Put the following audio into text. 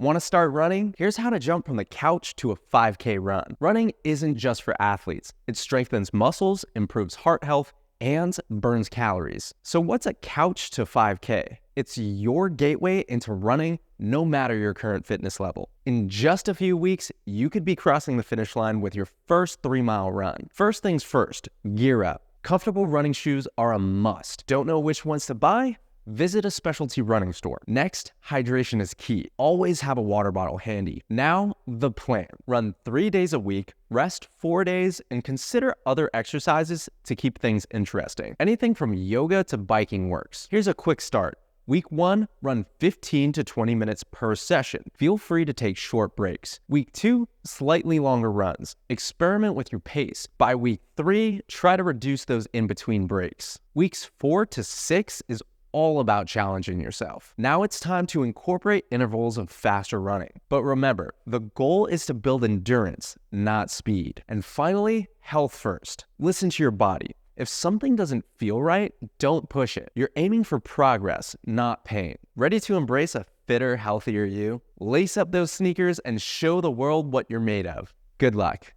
Want to start running? Here's how to jump from the couch to a 5K run. Running isn't just for athletes. It strengthens muscles, improves heart health, and burns calories. So what's a couch to 5K? It's your gateway into running, no matter your current fitness level. In just a few weeks, you could be crossing the finish line with your first 3-mile run. First things first, gear up. Comfortable running shoes are a must. Don't know which ones to buy? Visit a specialty running store. Next, hydration is key. Always have a water bottle handy. Now, the plan. Run 3 days a week, rest 4 days, and consider other exercises to keep things interesting. Anything from yoga to biking works. Here's a quick start. Week 1, run 15 to 20 minutes per session. Feel free to take short breaks. Week 2, slightly longer runs. Experiment with your pace. By week 3, try to reduce those in-between breaks. Weeks 4 to 6 is all about challenging yourself. Now it's time to incorporate intervals of faster running. But remember, the goal is to build endurance, not speed. And finally, health first. Listen to your body. If something doesn't feel right, don't push it. You're aiming for progress, not pain. Ready to embrace a fitter, healthier you? Lace up those sneakers and show the world what you're made of. Good luck.